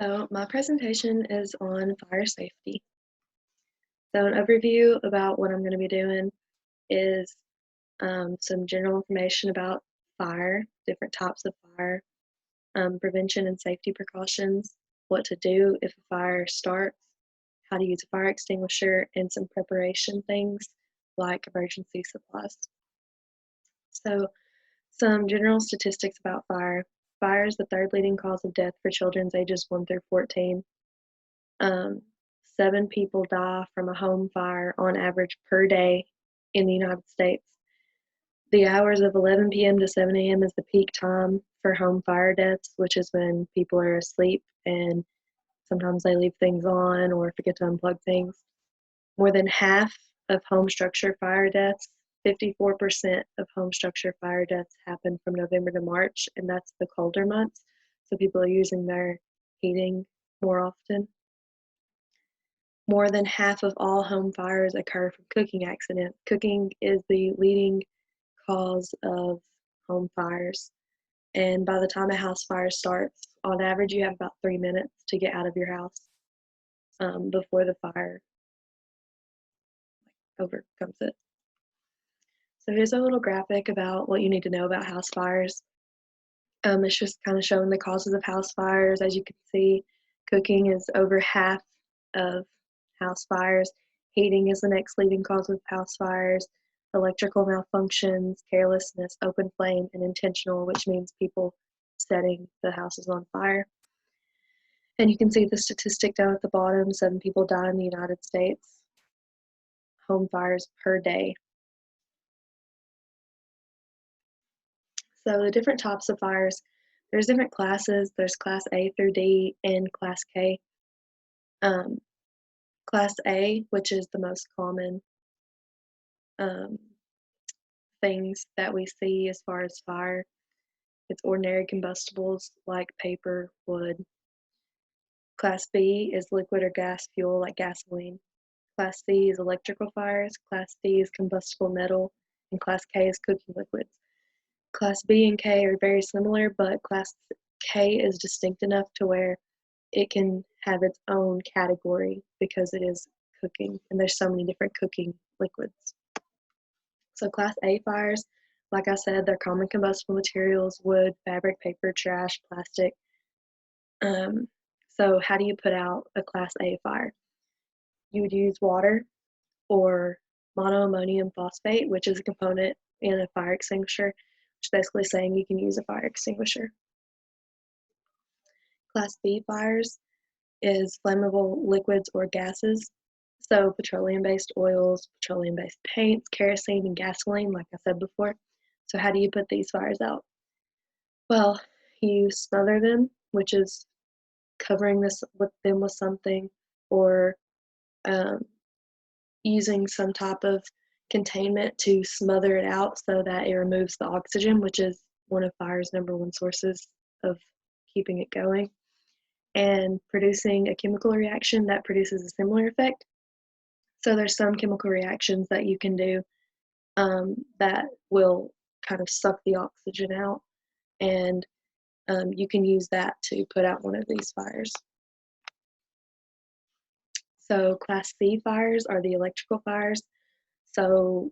So my presentation is on fire safety. So an overview about what I'm going to be doing is some general information about fire, different types of fire, prevention and safety precautions, what to do if a fire starts, how to use a fire extinguisher, and some preparation things like emergency supplies. So some general statistics about fire. Fire is the third leading cause of death for children ages 1 through 14. Um, 7 people die from a home fire on average per day in the United States. The hours of 11 p.m. to 7 a.m. is the peak time for home fire deaths, which is when people are asleep and sometimes they leave things on or forget to unplug things. More than half of home structure fire deaths, 54% of home structure fire deaths happen from November to March, and that's the colder months. So people are using their heating more often. More than half of all home fires occur from cooking accidents. Cooking is the leading cause of home fires. And by the time a house fire starts, on average, you have about 3 minutes to get out of your house before the fire overcomes it. So here's a little graphic about what you need to know about house fires. It's just kind of showing the causes of house fires. As you can see, cooking is over half of house fires. Heating is the next leading cause of house fires. Electrical malfunctions, carelessness, open flame, and intentional, which means people setting the houses on fire. And you can see the statistic down at the bottom, 7 people die in the United States, home fires per day. So the different types of fires, there's different classes. There's class A through D and class K. Um, class A, which is the most common um, things that we see as far as fire, it's ordinary combustibles like paper, wood. Class B is liquid or gas fuel like gasoline. Class C is electrical fires. Class D is combustible metal. And Class K is cooking liquids. Class B and K are very similar, but Class K is distinct enough to where it can have its own category because it is cooking, and there's so many different cooking liquids. So Class A fires, like I said, they're common combustible materials, wood, fabric, paper, trash, plastic. So how do you put out a Class A fire? You would use water or monoammonium phosphate, which is a component in a fire extinguisher, which is basically saying you can use a fire extinguisher. Class B fires is flammable liquids or gases. So petroleum-based oils, petroleum-based paints, kerosene, and gasoline, like I said before. So how do you put these fires out? Well, you smother them, which is covering them with something, or um, using some type of containment to smother it out so that it removes the oxygen, which is one of fire's number one sources of keeping it going, and producing a chemical reaction that produces a similar effect. So there's some chemical reactions that you can do that will kind of suck the oxygen out, and you can use that to put out one of these fires. So Class C fires are the electrical fires. So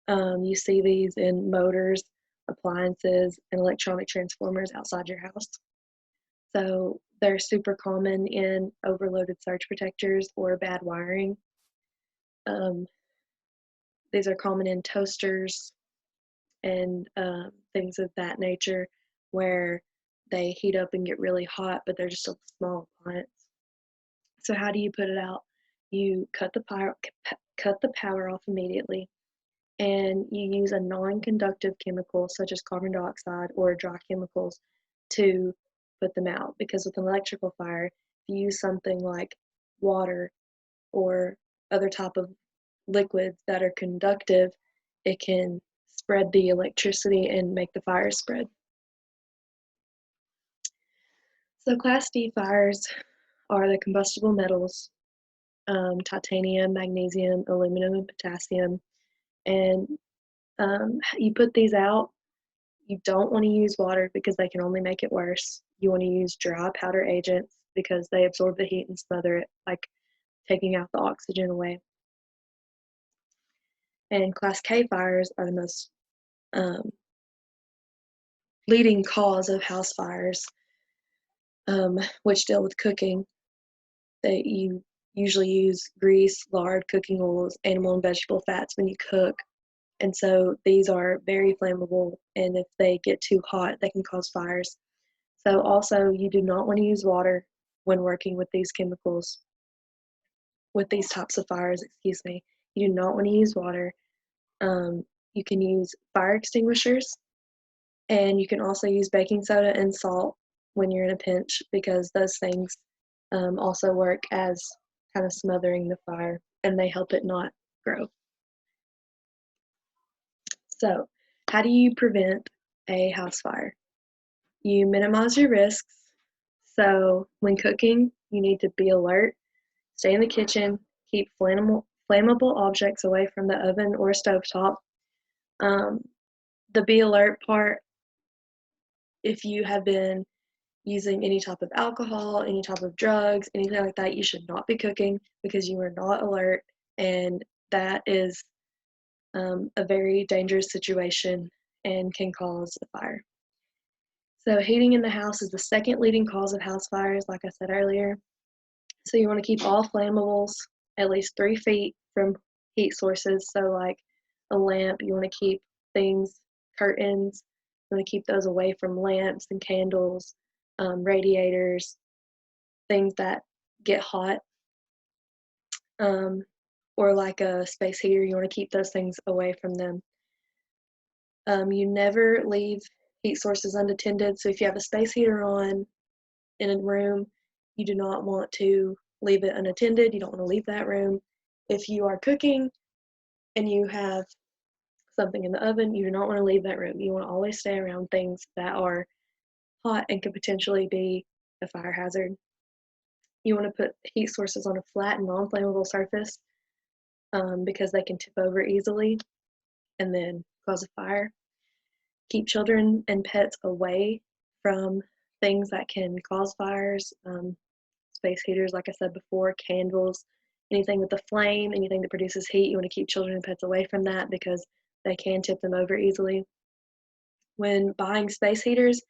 you see these in motors, appliances, and electronic transformers outside your house. So they're super common in overloaded surge protectors or bad wiring. These are common in toasters and things of that nature where they heat up and get really hot, but they're just a small appliance. So how do you put it out? You cut the power off immediately, and you use a non-conductive chemical such as carbon dioxide or dry chemicals to put them out. Because with an electrical fire, if you use something like water or other type of liquids that are conductive, it can spread the electricity and make the fire spread. So Class D fires are the combustible metals, titanium, magnesium, aluminum, and potassium. And you put these out. You don't want to use water because they can only make it worse. You want to use dry powder agents because they absorb the heat and smother it, like taking out the oxygen away. And Class K fires are the most leading cause of house fires, which deal with cooking. That you usually use grease, lard, cooking oils, animal and vegetable fats when you cook. And so these are very flammable, and if they get too hot, they can cause fires. So also, you do not want to use water when working with these chemicals, with these types of fires, excuse me. You do not want to use water. You can use fire extinguishers, and you can also use baking soda and salt when you're in a pinch, because those things also work as kind of smothering the fire, and they help it not grow. So, how do you prevent a house fire? You minimize your risks. So, when cooking, you need to be alert, stay in the kitchen, keep flammable objects away from the oven or stovetop. The be alert part, if you have been using any type of alcohol, any type of drugs, anything like that, you should not be cooking because you are not alert, and that is a very dangerous situation and can cause a fire. So heating in the house is the second leading cause of house fires, like I said earlier. So you want to keep all flammables at least 3 feet from heat sources. So like a lamp, you want to keep things, curtains, you want to keep those away from lamps and candles, radiators, things that get hot, or like a space heater, you want to keep those things away from them. You never leave heat sources unattended. So if you have a space heater on in a room, you do not want to leave it unattended. You don't want to leave that room. If you are cooking and you have something in the oven, you do not want to leave that room. You want to always stay around things that are hot and could potentially be a fire hazard. You want to put heat sources on a flat and non-flammable surface because they can tip over easily and then cause a fire. Keep children and pets away from things that can cause fires. Space heaters, like I said before, candles, anything with a flame, anything that produces heat, you want to keep children and pets away from that because they can tip them over easily. When buying space heaters,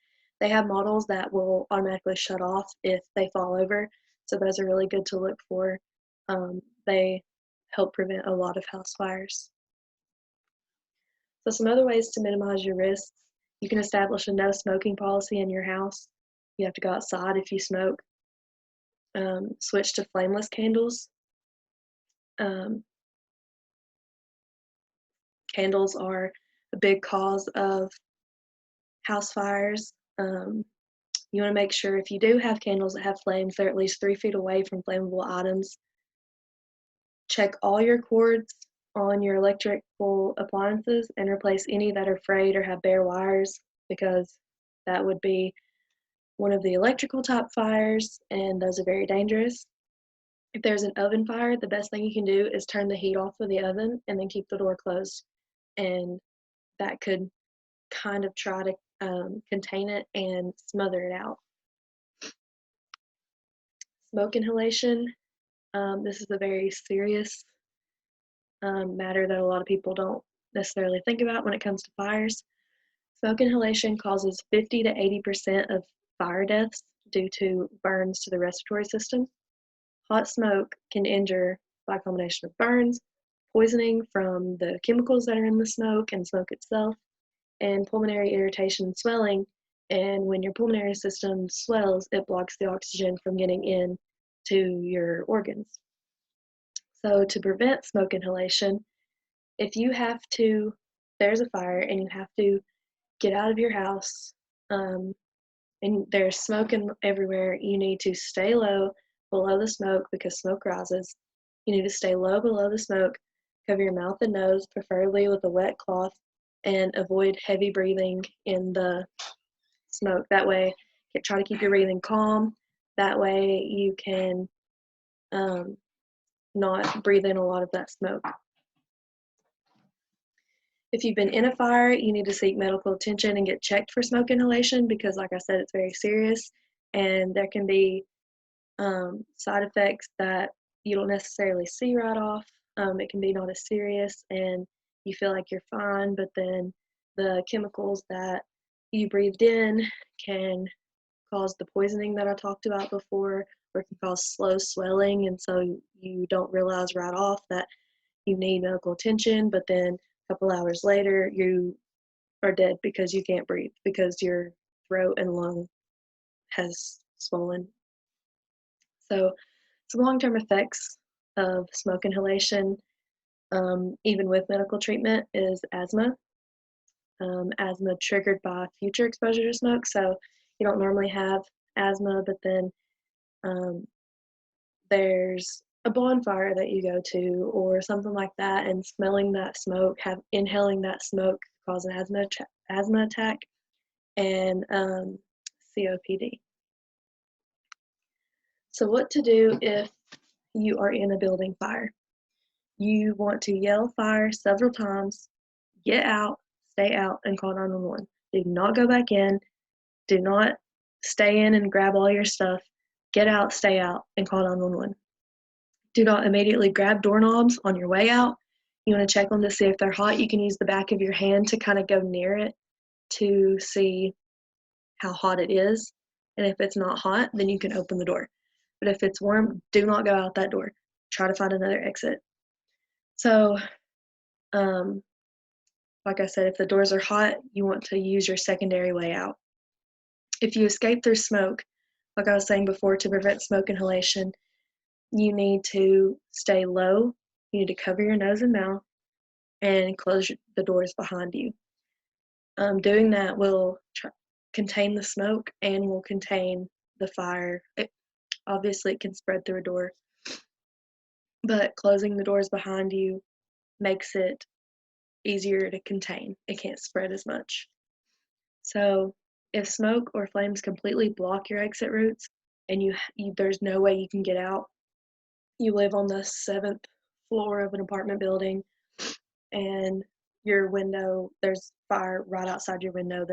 they have models that will automatically shut off if they fall over, so those are really good to look for. They help prevent a lot of house fires. So some other ways to minimize your risks, you can establish a no smoking policy in your house. You have to go outside if you smoke. Switch to flameless candles. Candles are a big cause of house fires. You want to make sure if you do have candles that have flames, they're at least 3 feet away from flammable items. Check all your cords on your electrical appliances and replace any that are frayed or have bare wires, because that would be one of the electrical type fires, and those are very dangerous. If there's an oven fire, the best thing you can do is turn the heat off of the oven and then keep the door closed, and that could kind of try to contain it and smother it out. Smoke inhalation. This is a very serious matter that a lot of people don't necessarily think about when it comes to fires. Smoke inhalation causes 50 to 80% of fire deaths due to burns to the respiratory system. Hot smoke can injure by a combination of burns, poisoning from the chemicals that are in the smoke and smoke itself, and pulmonary irritation and swelling. And when your pulmonary system swells, it blocks the oxygen from getting in to your organs. So to prevent smoke inhalation, if you have to, there's a fire and you have to get out of your house, and there's smoke everywhere, you need to stay low below the smoke because smoke rises. You need to stay low below the smoke, cover your mouth and nose, preferably with a wet cloth, and avoid heavy breathing in the smoke. That way, try to keep your breathing calm. That way, you can not breathe in a lot of that smoke. If you've been in a fire, you need to seek medical attention and get checked for smoke inhalation because, like I said, it's very serious and there can be Side effects that you don't necessarily see right off. It can be not as serious and you feel like you're fine, but then the chemicals that you breathed in can cause the poisoning that I talked about before, or it can cause slow swelling, and so you don't realize right off that you need medical attention, but then a couple hours later you are dead because you can't breathe because your throat and lung has swollen. So some long-term effects of smoke inhalation, even with medical treatment, is asthma. Asthma triggered by future exposure to smoke. So you don't normally have asthma, but then um, there's a bonfire that you go to or something like that, and smelling that smoke, inhaling that smoke, cause an asthma attack, and COPD. So what to do if you are in a building fire? You want to yell fire several times, get out, stay out, and call 911. Do not go back in. Do not stay in and grab all your stuff. Get out, stay out, and call 911. Do not immediately grab doorknobs on your way out. You want to check them to see if they're hot. You can use the back of your hand to kind of go near it to see how hot it is. And if it's not hot, then you can open the door. But if it's warm, do not go out that door. Try to find another exit. So, like I said, if the doors are hot, you want to use your secondary way out. If you escape through smoke, like I was saying before, to prevent smoke inhalation, you need to stay low. You need to cover your nose and mouth and close the doors behind you. Doing that will contain the smoke and will contain the fire. Obviously, it can spread through a door, but closing the doors behind you makes it easier to contain. It can't spread as much. So if smoke or flames completely block your exit routes and there's no way you can get out, you live on the 7th floor of an apartment building and your window, there's fire right outside your window.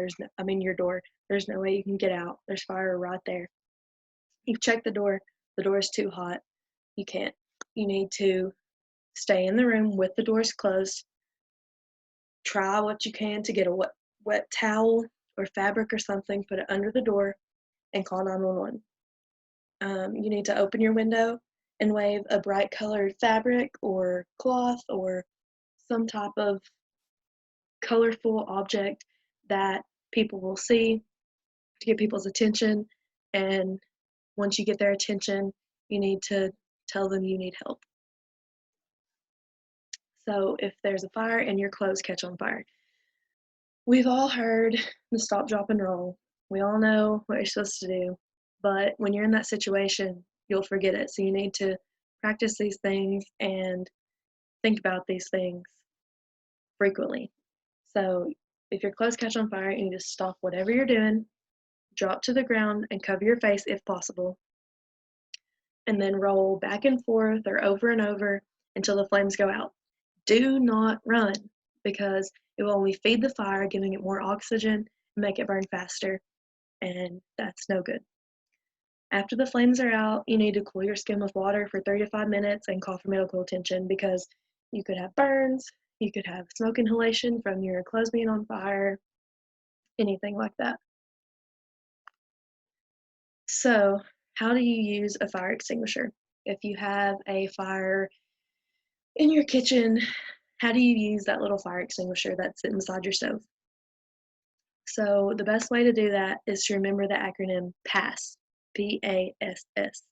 Your door. There's no way you can get out. There's fire right there. You've checked the door is too hot. You can't. You need to stay in the room with the doors closed. Try what you can to get a wet towel or fabric or something, put it under the door, and call 911. You need to open your window and wave a bright colored fabric or cloth or some type of colorful object that people will see to get people's attention. And once you get their attention, you need to tell them you need help. So if there's a fire and your clothes catch on fire, we've all heard the stop, drop, and roll. We all know what you're supposed to do, but when you're in that situation, you'll forget it. So you need to practice these things and think about these things frequently. So if your clothes catch on fire, you need to stop whatever you're doing, drop to the ground, and cover your face if possible, and then roll back and forth or over and over until the flames go out. Do not run because it will only feed the fire, giving it more oxygen and make it burn faster, and that's no good. After the flames are out, you need to cool your skin with water for 3 to 5 minutes and call for medical attention because you could have burns, you could have smoke inhalation from your clothes being on fire, anything like that. So, how do you use a fire extinguisher? If you have a fire in your kitchen, how do you use that little fire extinguisher that's sitting beside your stove? So the best way to do that is to remember the acronym PASS, P-A-S-S.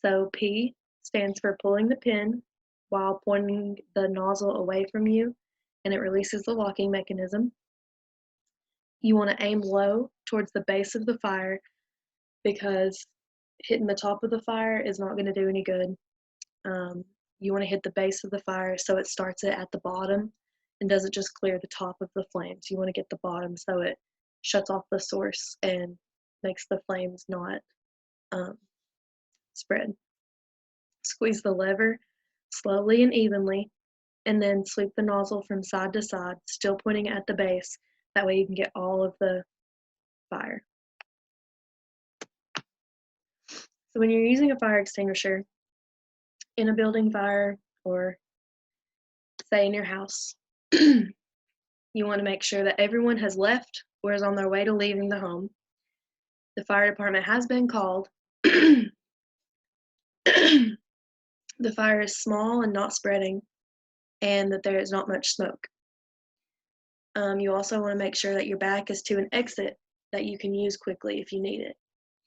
So P stands for pulling the pin while pointing the nozzle away from you, and it releases the locking mechanism. You want to aim low towards the base of the fire because hitting the top of the fire is not going to do any good. You want to hit the base of the fire so it starts it at the bottom and doesn't just clear the top of the flames. You want to get the bottom so it shuts off the source and makes the flames not spread. Squeeze the lever slowly and evenly, and then sweep the nozzle from side to side, still pointing at the base. That way you can get all of the fire. So when you're using a fire extinguisher in a building fire or say in your house, you want to make sure that everyone has left or is on their way to leaving the home. The fire department has been called. The fire is small and not spreading, and that there is not much smoke. You also want to make sure that your back is to an exit that you can use quickly if you need it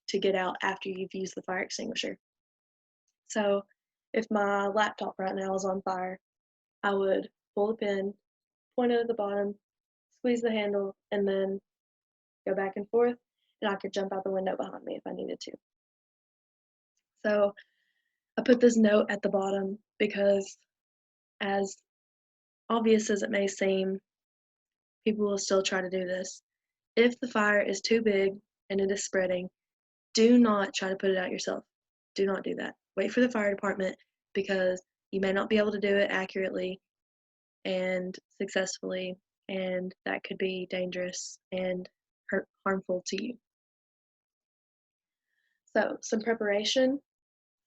to get out after you've used the fire extinguisher. So if my laptop right now is on fire, I would pull the pin, point it at the bottom, squeeze the handle, and then go back and forth, and I could jump out the window behind me if I needed to. So I put this note at the bottom because, as obvious as it may seem, people will still try to do this. If the fire is too big and it is spreading, do not try to put it out yourself. Do not do that. Wait for the fire department because you may not be able to do it accurately and successfully, and that could be dangerous and harmful to you. So, some preparation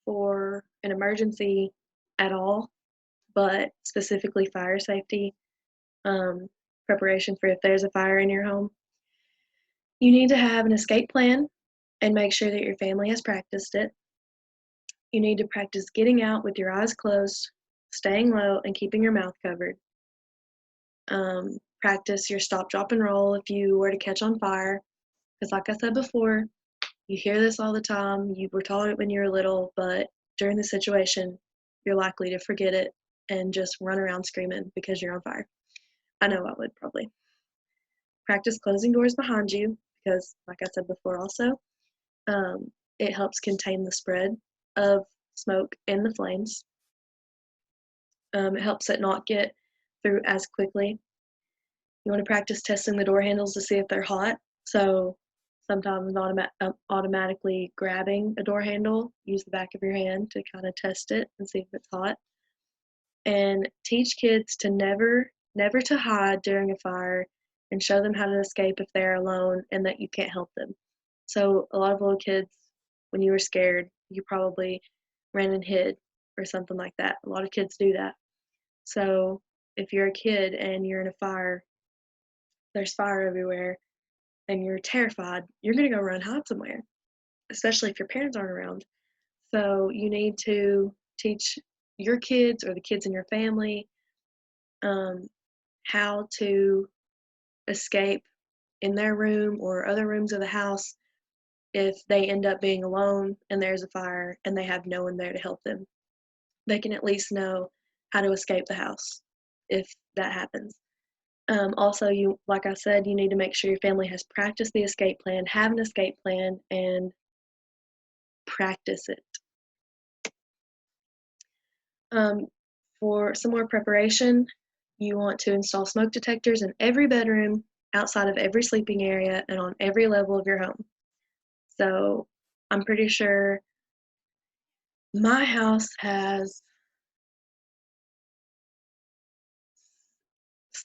for an emergency at all, but specifically fire safety, preparation for if there's a fire in your home. You need to have an escape plan and make sure that your family has practiced it. You need to practice getting out with your eyes closed, staying low, and keeping your mouth covered. Practice your stop, drop, and roll if you were to catch on fire. Because, like I said before, you hear this all the time. You were taught it when you were little, but during the situation, you're likely to forget it and just run around screaming because you're on fire. I know I would probably. Practice closing doors behind you because, like I said before, also, it helps contain the spread of smoke and the flames. It helps it not get through as quickly. You want to practice testing the door handles to see if they're hot. So sometimes automatically grabbing a door handle, use the back of your hand to kind of test it and see if it's hot. And teach kids to never to hide during a fire, and show them how to escape if they're alone and that you can't help them. So a lot of little kids, when you were scared, you probably ran and hid or something like that. A lot of kids do that. So if you're a kid and you're in a fire, there's fire everywhere, and you're terrified, you're going to go run hide somewhere, especially if your parents aren't around. So you need to teach your kids or the kids in your family how to escape in their room or other rooms of the house if they end up being alone and there's a fire and they have no one there to help them. They can at least know how to escape the house if that happens. Also, you, like I said, you need to make sure your family has practiced the escape plan, have an escape plan, and practice it. For some more preparation, you want to install smoke detectors in every bedroom, outside of every sleeping area, and on every level of your home. So I'm pretty sure my house has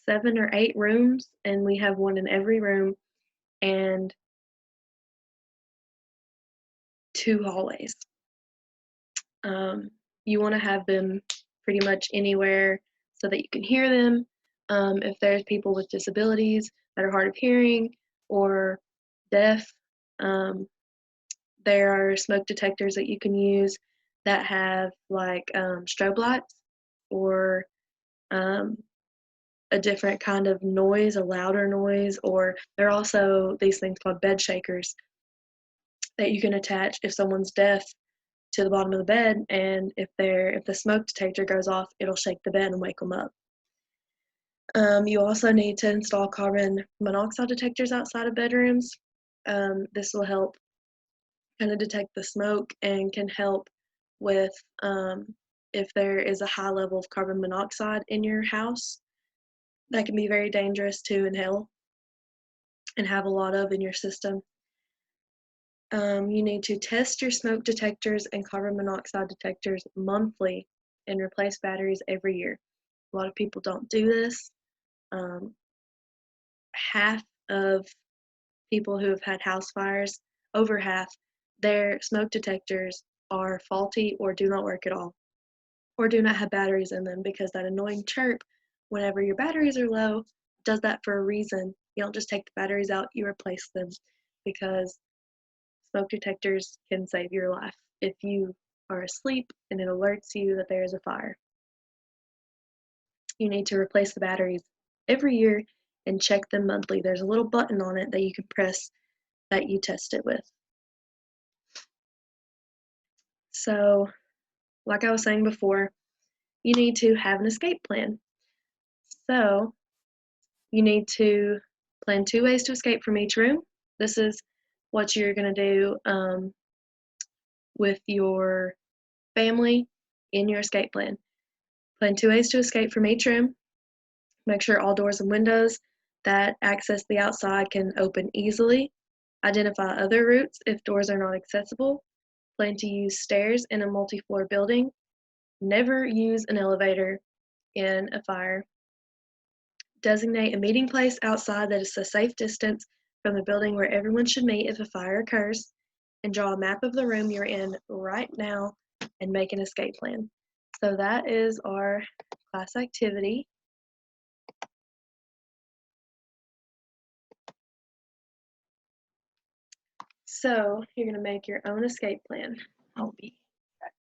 7 or 8 rooms, and we have one in every room and 2 hallways. You want to have them pretty much anywhere so that you can hear them. If there's people with disabilities that are hard of hearing or deaf, there are smoke detectors that you can use that have like strobe lights or a different kind of noise, a louder noise, or there are also these things called bed shakers that you can attach if someone's deaf to the bottom of the bed, and if the smoke detector goes off, it'll shake the bed and wake them up. You also need to install carbon monoxide detectors outside of bedrooms. This will help kind of detect the smoke and can help with if there is a high level of carbon monoxide in your house. That can be very dangerous to inhale and have a lot of in your system. You need to test your smoke detectors and carbon monoxide detectors monthly and replace batteries every year. A lot of people don't do this. Half of people who have had house fires, over half, their smoke detectors are faulty or do not work at all, or do not have batteries in them, because that annoying chirp whenever your batteries are low does that for a reason. You don't just take the batteries out, you replace them, because smoke detectors can save your life if you are asleep and it alerts you that there is a fire. You need to replace the batteries every year and check them monthly. There's a little button on it that you can press that you test it with. So, like I was saying before, you need to have an escape plan. So, you need to plan 2 ways to escape from each room. This is what you're going to do with your family in your escape plan. Plan 2 ways to escape from each room. Make sure all doors and windows that access the outside can open easily. Identify other routes if doors are not accessible. Plan to use stairs in a multi-floor building. Never use an elevator in a fire. Designate a meeting place outside that is a safe distance from the building where everyone should meet if a fire occurs. And draw a map of the room you're in right now and make an escape plan. So that is our class activity. So you're going to make your own escape plan. I'll be back.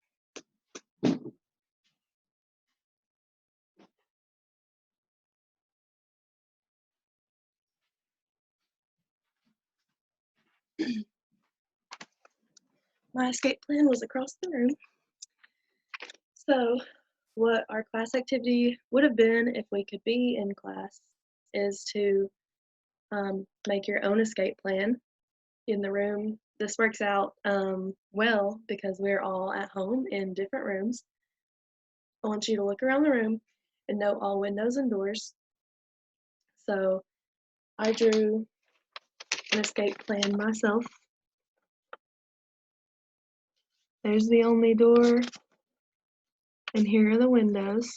My escape plan was across the room. So what our class activity would have been if we could be in class is to make your own escape plan in the room. This works out well because we're all at home in different rooms. I want you to look around the room and note all windows and doors. So I drew an escape plan myself. There's the only door, and here are the windows,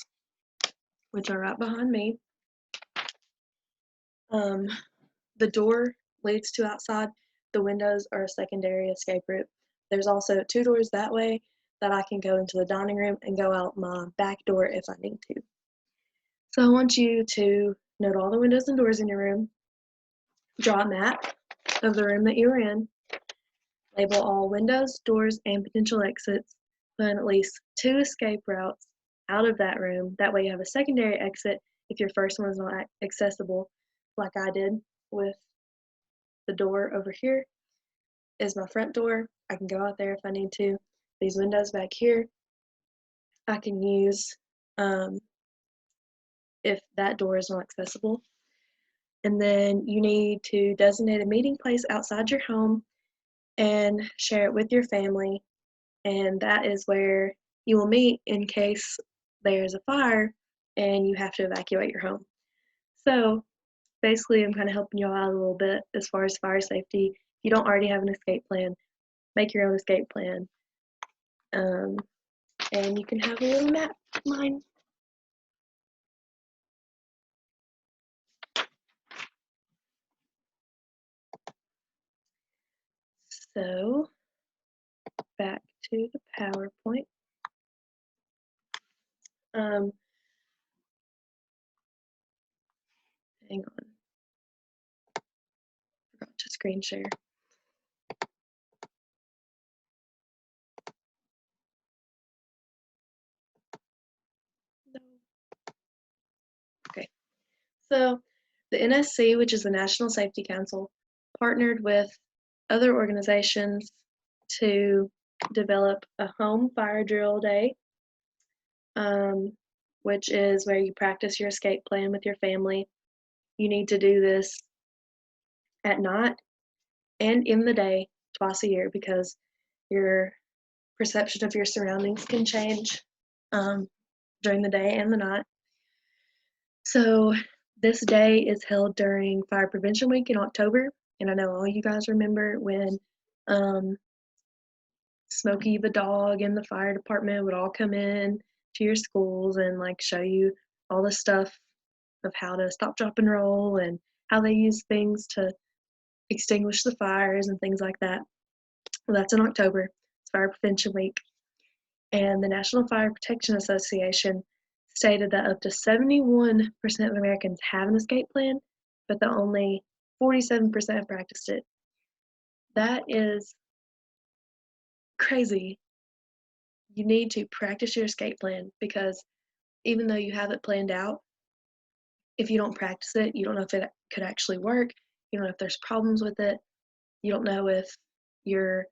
which are right behind me. The door leads to outside. The windows are a secondary escape route. There's also 2 doors that way that I can go into the dining room and go out my back door if I need to. So I want you to note all the windows and doors in your room, draw a map of the room that you're in, label all windows, doors, and potential exits, plan at least 2 escape routes out of that room. That way you have a secondary exit if your first one is not accessible, like I did with the door over here is my front door. I can go out there if I need to. These windows back here, I can use if that door is not accessible. And then you need to designate a meeting place outside your home and share it with your family. And that is where you will meet in case there's a fire and you have to evacuate your home. So basically, I'm kind of helping y'all out a little bit as far as fire safety. If you don't already have an escape plan, make your own escape plan. And you can have a little map of mine. So back to the PowerPoint. Hang on. Forgot to screen share. No. Okay. So the NSC, which is the National Safety Council, partnered with other organizations to develop a home fire drill day, which is where you practice your escape plan with your family. You need to do this at night and in the day twice a year because your perception of your surroundings can change during the day and the night. So this day is held during Fire Prevention Week in October, and I know all you guys remember when Smokey the dog and the fire department would all come in to your schools and like show you all the stuff of how to stop, drop, and roll and how they use things to extinguish the fires and things like that. Well, that's in October. It's Fire Prevention Week. And the National Fire Protection Association stated that up to 71% of Americans have an escape plan, but that only 47% have practiced it. That is crazy. You need to practice your escape plan, because even though you have it planned out, if you don't practice it, you don't know if it could actually work. You don't know if there's problems with it. You don't know if your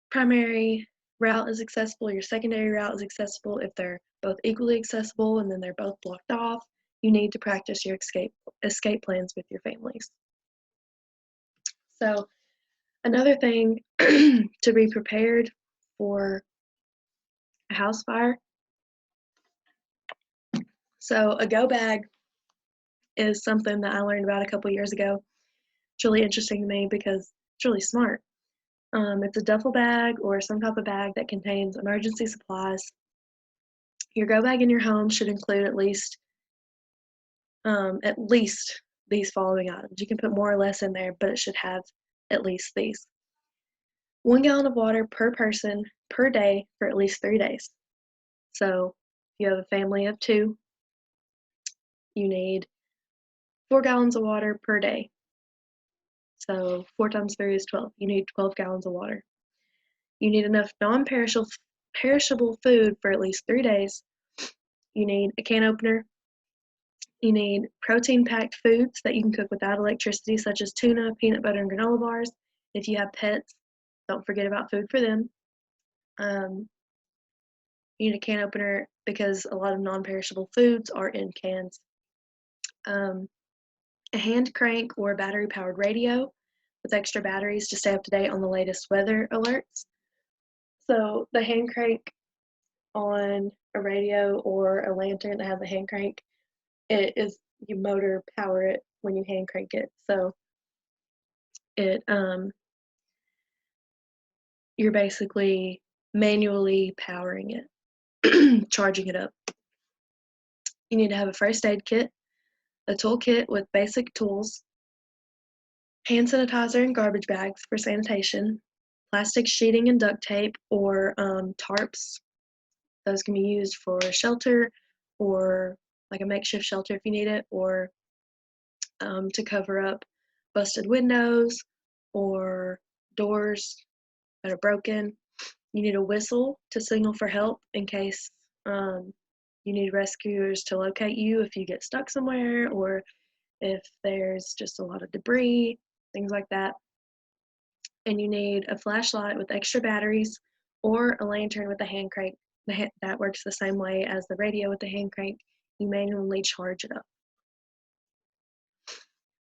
primary route is accessible, your secondary route is accessible, if they're both equally accessible and then they're both blocked off. You need to practice your escape plans with your families. So another thing to be prepared for a house fire. So a go bag is something that I learned about a couple years ago. It's really interesting to me because it's really smart. It's a duffel bag or some type of bag that contains emergency supplies. Your go bag in your home should include at least these following items. You can put more or less in there, but it should have at least these. 1 gallon of water per person per day for at least 3 days. So if you have a family of 2, you need 4 gallons of water per day. So 4 times 3 is 12. You need 12 gallons of water. You need enough non-perishable food for at least 3 days. You need a can opener. You need protein-packed foods that you can cook without electricity, such as tuna, peanut butter, and granola bars. If you have pets, don't forget about food for them. You need a can opener because a lot of non-perishable foods are in cans. A hand crank or battery-powered radio with extra batteries to stay up to date on the latest weather alerts. So the hand crank on a radio or a lantern that has a hand crank, you motor power it when you hand crank it. So you're basically manually powering it, charging it up. You need to have a first aid kit, a toolkit with basic tools, hand sanitizer and garbage bags for sanitation, plastic sheeting and duct tape or tarps. Those can be used for shelter or like a makeshift shelter if you need it, or to cover up busted windows or doors that are broken. You need a whistle to signal for help in case you need rescuers to locate you if you get stuck somewhere or if there's just a lot of debris, things like that. And you need a flashlight with extra batteries or a lantern with a hand crank. That works the same way as the radio with the hand crank. You manually charge it up.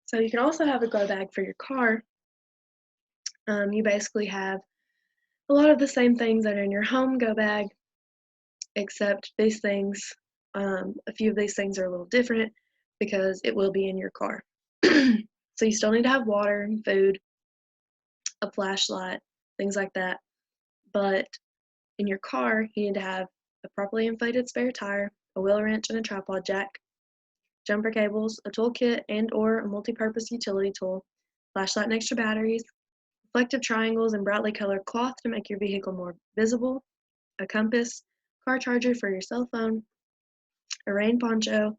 So you can also have a go bag for your car. You basically have a lot of the same things that are in your home go bag, except these things, a few of these things are a little different because it will be in your car. So you still need to have water and food, a flashlight, things like that. But in your car, you need to have a properly inflated spare tire, a wheel wrench and a tripod jack, jumper cables, a toolkit and or a multi-purpose utility tool, flashlight and extra batteries, reflective triangles and brightly colored cloth to make your vehicle more visible, a compass, car charger for your cell phone, a rain poncho,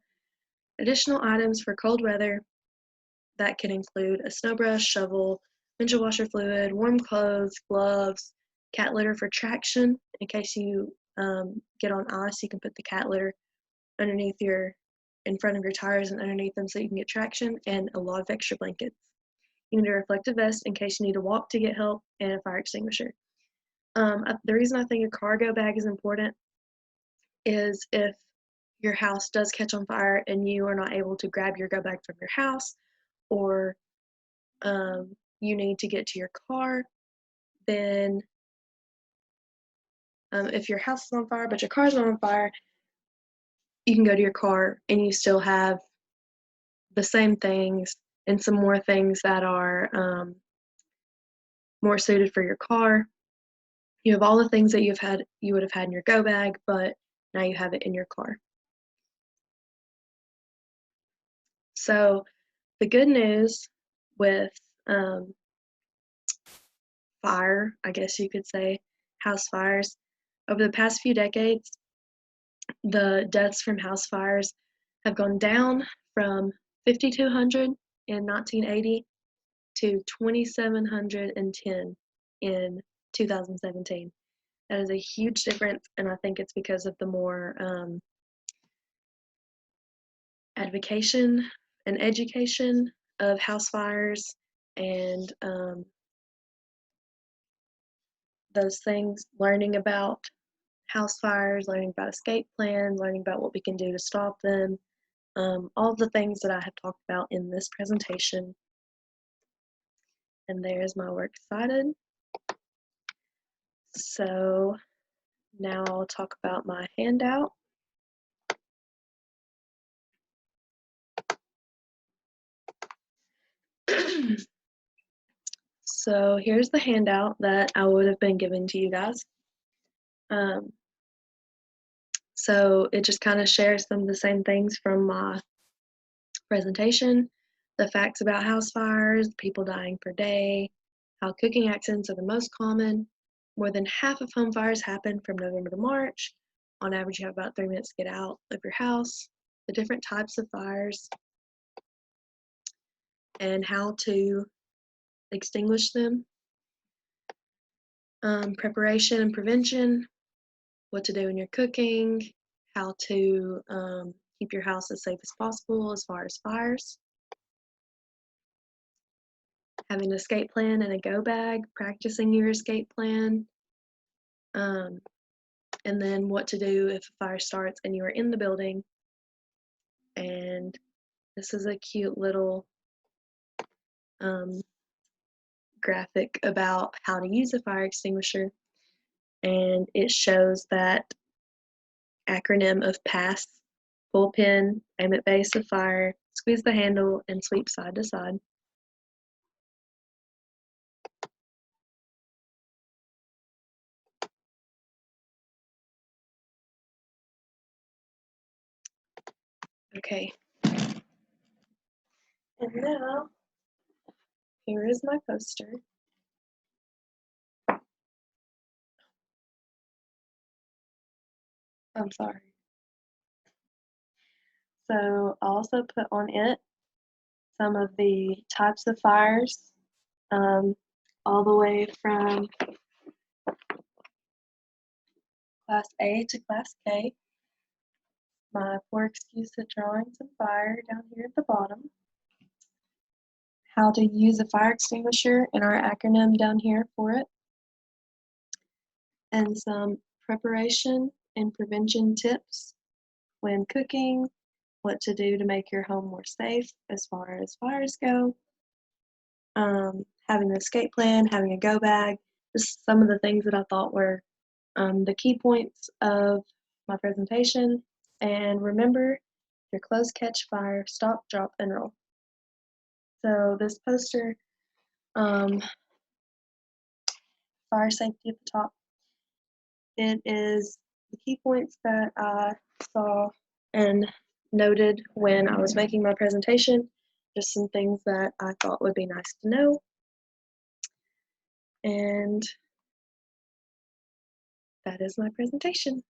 additional items for cold weather that can include a snow brush, shovel, windshield washer fluid, warm clothes, gloves, cat litter for traction. In case you get on ice, you can put the cat litter in front of your tires and underneath them so you can get traction, and a lot of extra blankets. You need a reflective vest in case you need to walk to get help, and a fire extinguisher. The reason I think a cargo bag is important is if your house does catch on fire and you are not able to grab your go bag from your house, or you need to get to your car, then if your house is on fire but your car is not on fire, you can go to your car and you still have the same things and some more things that are more suited for your car. You have all the things that you would have had in your go bag, but now you have it in your car. So the good news with fire, I guess you could say, house fires. Over the past few decades, the deaths from house fires have gone down from 5,200 in 1980 to 2,710 in 2017. That is a huge difference, and I think it's because of the more advocation and education of house fires and those things, learning about house fires, learning about escape plans, learning about what we can do to stop them, all of the things that I have talked about in this presentation. And there's my works cited. So now I'll talk about my handout. So here's the handout that I would have been giving to you guys. So it just kind of shares some of the same things from my presentation, the facts about house fires, people dying per day, how cooking accidents are the most common. More than half of home fires happen from November to March. On average, you have about 3 minutes to get out of your house, the different types of fires, and how to extinguish them. Preparation and prevention, what to do when you're cooking, how to keep your house as safe as possible as far as fires. Having an escape plan and a go bag, practicing your escape plan, and then what to do if a fire starts and you are in the building. And this is a cute little graphic about how to use a fire extinguisher, and it shows that acronym of PASS: pull pin, aim at base of fire, squeeze the handle, and sweep side to side. Okay. And now, here is my poster. I'm sorry. So I also put on it some of the types of fires, all the way from Class A to Class K. My poor excuse at drawing some fire down here at the bottom. How to use a fire extinguisher and our acronym down here for it. And some preparation and prevention tips when cooking, what to do to make your home more safe as far as fires go, having an escape plan, having a go bag. Just some of the things that I thought were the key points of my presentation. And remember, your clothes catch fire, stop, drop, and roll. So this poster, fire safety at the top, it is the key points that I saw and noted when I was making my presentation, just some things that I thought would be nice to know. And that is my presentation.